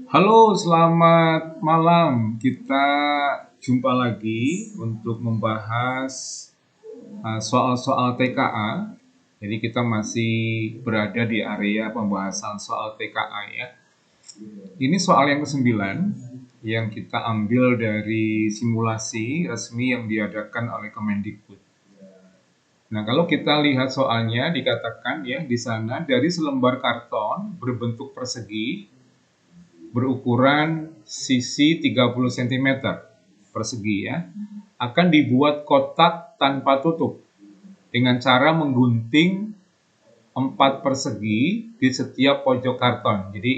Halo, selamat malam. Kita jumpa lagi untuk membahas soal-soal TKA. Jadi kita masih berada di area pembahasan soal TKA ya. Ini soal yang ke-9 yang kita ambil dari simulasi resmi yang diadakan oleh Kemendikbud. Nah, kalau kita lihat soalnya dikatakan ya di sana dari selembar karton berbentuk persegi berukuran sisi 30 cm persegi ya, akan dibuat kotak tanpa tutup dengan cara menggunting 4 persegi di setiap pojok karton. Jadi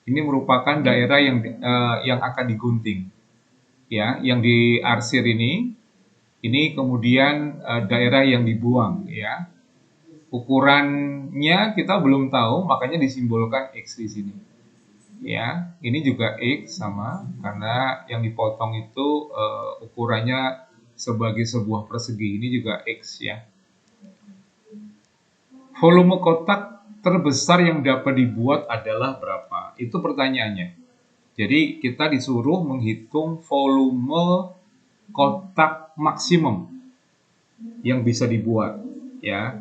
ini merupakan daerah yang akan digunting ya, yang diarsir ini kemudian daerah yang dibuang ya. Ukurannya kita belum tahu, makanya disimbolkan X di sini. Ya, ini juga X sama karena yang dipotong itu ukurannya sebagai sebuah persegi. Ini juga X ya. Volume kotak terbesar yang dapat dibuat adalah berapa? Itu pertanyaannya. Jadi kita disuruh menghitung volume kotak maksimum yang bisa dibuat ya.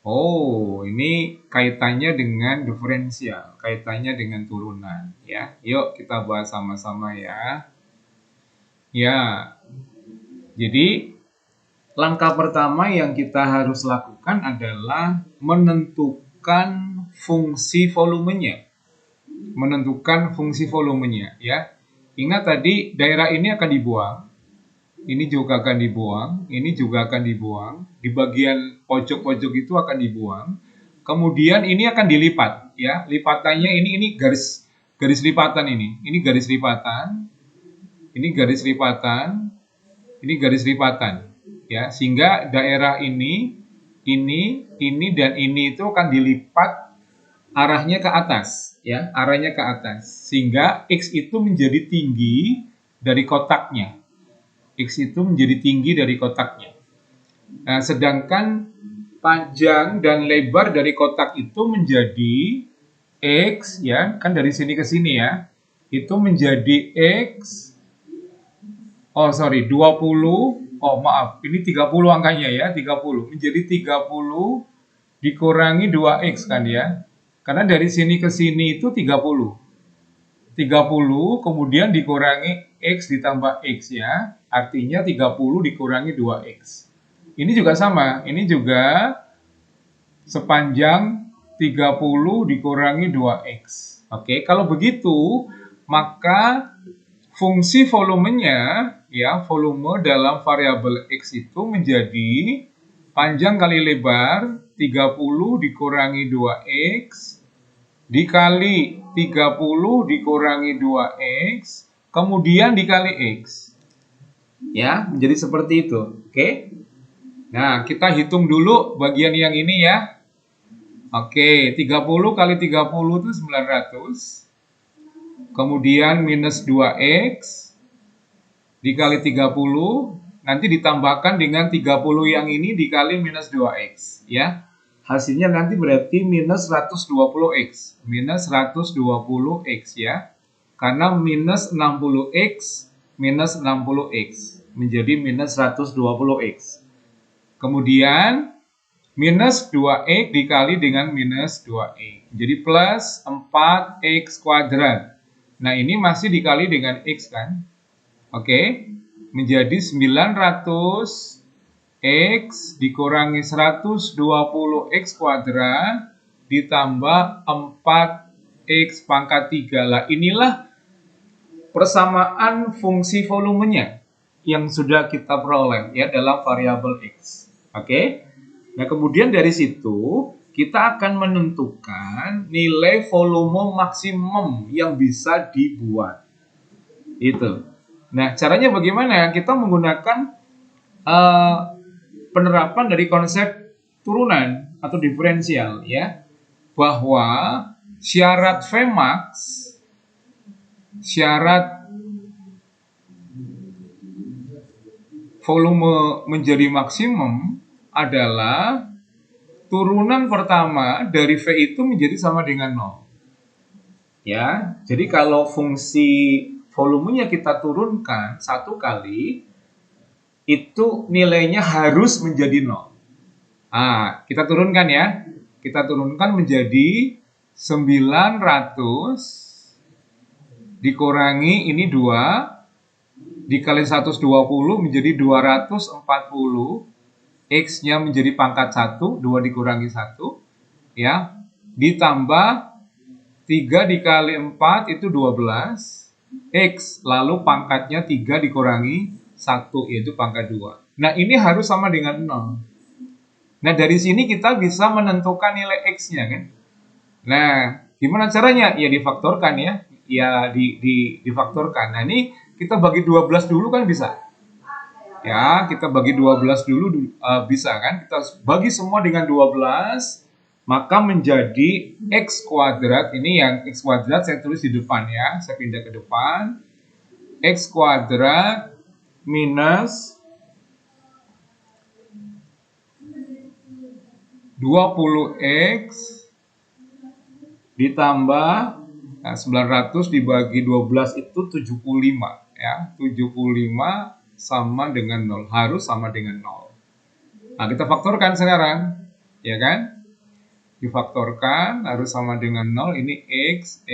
Oh, ini kaitannya dengan diferensial, kaitannya dengan turunan ya. Yuk kita bahas sama-sama ya. Ya, jadi langkah pertama yang kita harus lakukan adalah menentukan fungsi volumenya. Menentukan fungsi volumenya ya. Ingat tadi daerah ini akan dibuang, ini juga akan dibuang, ini juga akan dibuang, di bagian pojok-pojok itu akan dibuang. Kemudian ini akan dilipat ya. Lipatannya ini garis lipatan ini garis lipatan, ini garis lipatan, ini garis lipatan ya. Sehingga daerah ini dan ini itu akan dilipat arahnya ke atas ya, arahnya ke atas. Sehingga X itu menjadi tinggi dari kotaknya. X itu menjadi tinggi dari kotaknya. Nah, sedangkan panjang dan lebar dari kotak itu menjadi X ya, kan dari sini ke sini ya. Itu menjadi X. Oh, sorry, 20. Oh, maaf, ini 30 angkanya ya, 30. Menjadi 30 dikurangi 2X kan ya. Karena dari sini ke sini itu 30. 30 kemudian dikurangi X ditambah X ya. Artinya 30 dikurangi 2X. Ini juga sama. Ini juga sepanjang 30 dikurangi 2X. Oke, kalau begitu maka fungsi volumenya ya, volume dalam variabel X itu menjadi panjang kali lebar 30 dikurangi 2X dikali 30 dikurangi 2X, kemudian dikali X. Ya, menjadi seperti itu. Oke. Nah, kita hitung dulu bagian yang ini ya. Oke, 30 kali 30 itu 900. Kemudian minus 2X dikali 30, nanti ditambahkan dengan 30 yang ini dikali minus 2X. Ya. Hasilnya nanti berarti minus 120X. Minus 120X ya. Karena minus 60X minus 60X. Menjadi minus 120X. Kemudian minus 2X dikali dengan minus 2X. Jadi plus 4X kuadrat. Nah ini masih dikali dengan X kan. Oke. Menjadi 900 X dikurangi 120X kuadrat ditambah 4X pangkat 3. Lah inilah persamaan fungsi volumenya yang sudah kita peroleh ya dalam variabel X. Oke. Nah, kemudian dari situ kita akan menentukan nilai volume maksimum yang bisa dibuat. Itu. Nah, caranya bagaimana? Kita menggunakan penerapan dari konsep turunan atau diferensial ya, bahwa syarat Vmax, syarat volume menjadi maksimum adalah turunan pertama dari V itu menjadi sama dengan 0 Ya, jadi kalau fungsi volumenya kita turunkan 1 kali, itu nilainya harus menjadi 0. Ah, kita turunkan ya. Kita turunkan menjadi 900 dikurangi ini 2 dikali 120 menjadi 240. X-nya menjadi pangkat 1, 2 dikurangi 1, ya. Ditambah 3 dikali 4 itu 12. X, lalu pangkatnya 3 dikurangi 1, yaitu pangkat 2. Nah, ini harus sama dengan 0. Nah, dari sini kita bisa menentukan nilai X-nya kan. Nah, gimana caranya? Ya difaktorkan ya. Ya difaktorkan. Nah, ini kita bagi 12 dulu kan bisa. Ya, kita bagi 12 dulu bisa kan? Kita bagi semua dengan 12, maka menjadi X kuadrat. Ini yang X kuadrat saya tulis di depan ya. Saya pindah ke depan. X kuadrat minus 20X ditambah 900 dibagi 12 itu 75 ya. 75 sama dengan 0, harus sama dengan 0. Nah, kita faktorkan sekarang, ya kan? Difaktorkan harus sama dengan 0, ini X,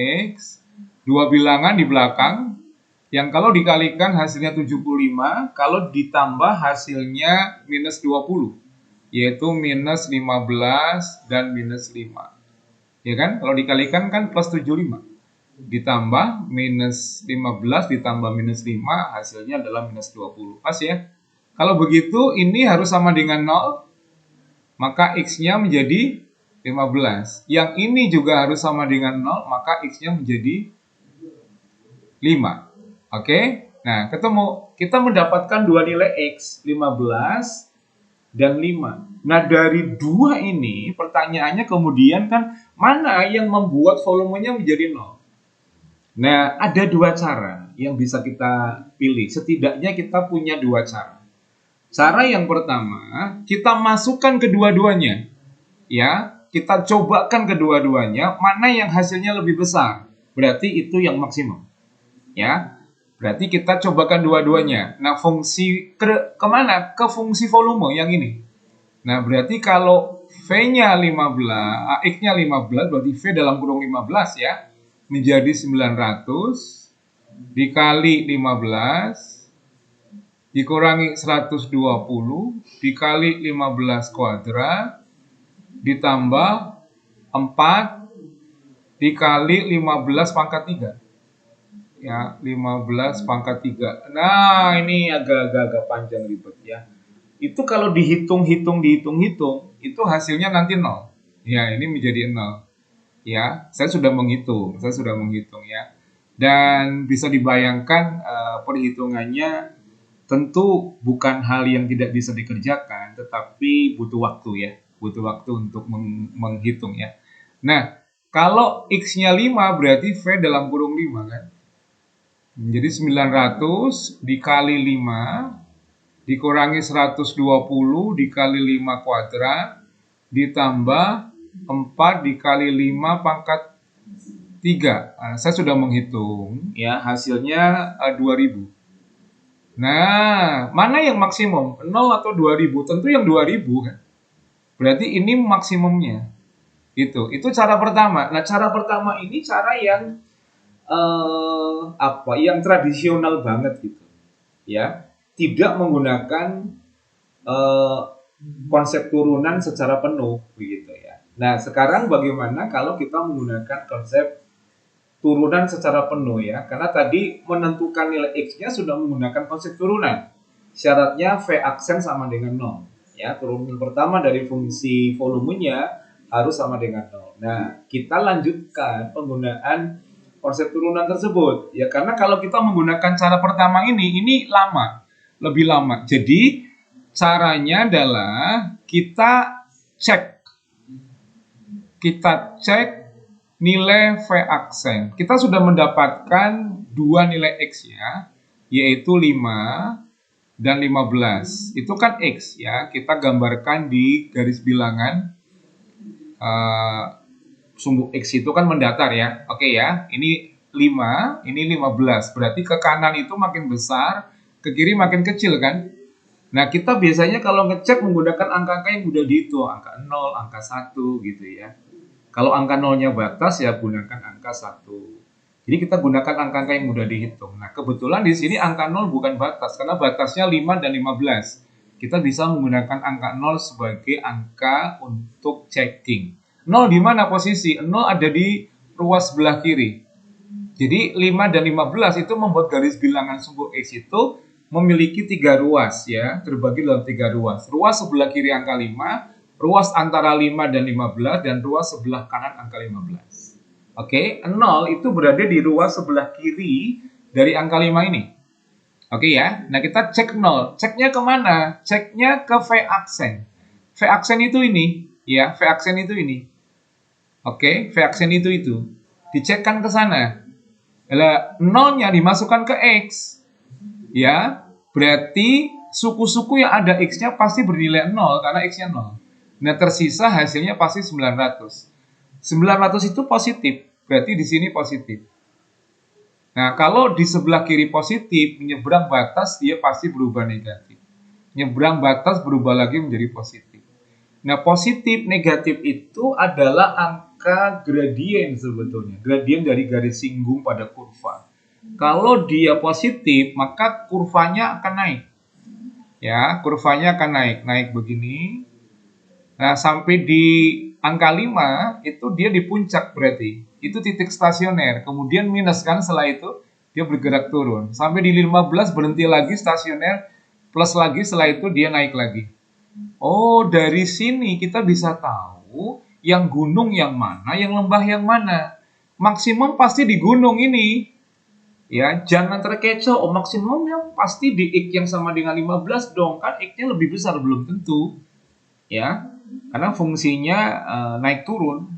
dua bilangan di belakang, yang kalau dikalikan hasilnya 75, kalau ditambah hasilnya minus 20, yaitu minus 15 dan minus 5. Ya kan? Kalau dikalikan kan plus 75. Ditambah minus 15 ditambah minus 5, hasilnya adalah minus 20. Pas ya? Kalau begitu, ini harus sama dengan 0, maka X-nya menjadi 15. Yang ini juga harus sama dengan 0, maka X-nya menjadi 5. Oke? Nah, ketemu. Kita mendapatkan dua nilai X, 15 dan 5. Nah, dari dua ini, pertanyaannya kemudian kan, mana yang membuat volumenya menjadi 0? Nah, ada dua cara yang bisa kita pilih. Setidaknya kita punya dua cara. Cara yang pertama, kita masukkan kedua-duanya. Ya, kita cobakan kedua-duanya, mana yang hasilnya lebih besar. Berarti itu yang maksimum. Ya, berarti kita cobakan dua-duanya. Nah, fungsi kemana? Ke fungsi volume yang ini. Nah, berarti kalau V-nya 15, X-nya 15, berarti V dalam kurung 15 ya, menjadi 900 dikali 15 dikurangi 120 dikali 15 kuadrat ditambah 4 dikali 15 pangkat 3. Ya, 15 pangkat 3. Nah, ini agak panjang ribet ya. Itu kalau dihitung, itu hasilnya nanti 0. Ya, ini menjadi 0. Ya, saya sudah menghitung ya. Dan bisa dibayangkan perhitungannya tentu bukan hal yang tidak bisa dikerjakan, tetapi butuh waktu ya, butuh waktu untuk menghitung ya. Nah, kalau X-nya 5 berarti V dalam kurung 5 kan. Jadi 900 dikali 5 dikurangi 120 dikali 5 kuadrat ditambah 4 dikali 5 pangkat 3. Nah, saya sudah menghitung ya, hasilnya 2000. Nah, mana yang maksimum? 0 atau 2000? Tentu yang 2000 kan. Berarti ini maksimumnya. Itu cara pertama. Nah, cara pertama ini cara yang yang tradisional banget gitu. Ya, tidak menggunakan konsep turunan secara penuh begitu ya. Nah, sekarang bagaimana kalau kita menggunakan konsep turunan secara penuh ya? Karena tadi menentukan nilai X-nya sudah menggunakan konsep turunan. Syaratnya V aksen sama dengan 0. Ya, turunan pertama dari fungsi volumenya harus sama dengan 0. Nah, kita lanjutkan penggunaan konsep turunan tersebut. Ya, karena kalau kita menggunakan cara pertama ini lama, lebih lama. Jadi, caranya adalah kita cek nilai V aksen. Kita sudah mendapatkan dua nilai X ya, yaitu 5 dan 15. Itu kan X ya, kita gambarkan di garis bilangan sumbu X itu kan mendatar ya. Oke ya, ini 5, ini 15. Berarti ke kanan itu makin besar, ke kiri makin kecil kan? Nah, kita biasanya kalau ngecek menggunakan angka-angka yang mudah dihitung, angka 0, angka 1 gitu ya. Kalau angka nolnya batas ya gunakan angka 1. Jadi kita gunakan angka-angka yang mudah dihitung. Nah, kebetulan di sini angka 0 bukan batas karena batasnya 5 dan 15. Kita bisa menggunakan angka 0 sebagai angka untuk checking. 0 di mana posisi? 0 ada di ruas sebelah kiri. Jadi 5 dan 15 itu membuat garis bilangan sumbu X itu memiliki 3 ruas ya, terbagi dalam 3 ruas. Ruas sebelah kiri angka 5, ruas antara 5 dan 15, dan ruas sebelah kanan angka 15. Oke, 0 itu berada di ruas sebelah kiri dari angka 5 ini. Oke ya, nah kita cek 0. Ceknya kemana? Ceknya ke V aksen. V aksen itu ini, ya, V aksen itu ini. Oke, V aksen itu. Dicekkan ke sana. Lah, 0-nya dimasukkan ke X. Ya, berarti suku-suku yang ada X-nya pasti bernilai 0 karena X-nya 0. Nah, tersisa hasilnya pasti 900. 900 itu positif, berarti di sini positif. Nah, kalau di sebelah kiri positif, menyeberang batas dia pasti berubah negatif. Nyebrang batas berubah lagi menjadi positif. Nah, positif negatif itu adalah angka gradien sebetulnya. Gradien dari garis singgung pada kurva. Kalau dia positif, maka kurvanya akan naik. Ya, kurvanya akan naik. Naik begini. Nah, sampai di angka 5, itu dia di puncak berarti. Itu titik stasioner. Kemudian minus kan setelah itu, dia bergerak turun. Sampai di 15 berhenti lagi stasioner, plus lagi setelah itu dia naik lagi. Oh, dari sini kita bisa tahu yang gunung yang mana, yang lembah yang mana. Maksimum pasti di gunung ini. Ya, jangan terkecoh. Oh, maksimumnya pasti di X yang sama dengan 15 dong. Kan X-nya lebih besar, belum tentu. Ya, karena fungsinya naik turun.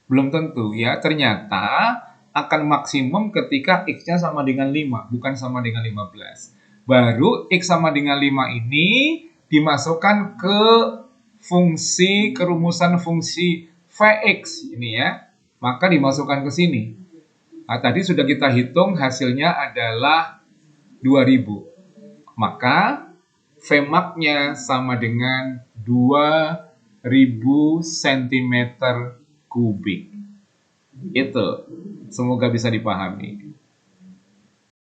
Belum tentu ya. Ternyata akan maksimum ketika X-nya sama dengan 5, bukan sama dengan 15. Baru X sama dengan 5 ini dimasukkan ke fungsi kerumusan fungsi Vx ini ya. Maka dimasukkan ke sini. Nah, tadi sudah kita hitung hasilnya adalah 2000. Maka Vmax-nya sama dengan 2000 cm kubik. Itu. Semoga bisa dipahami.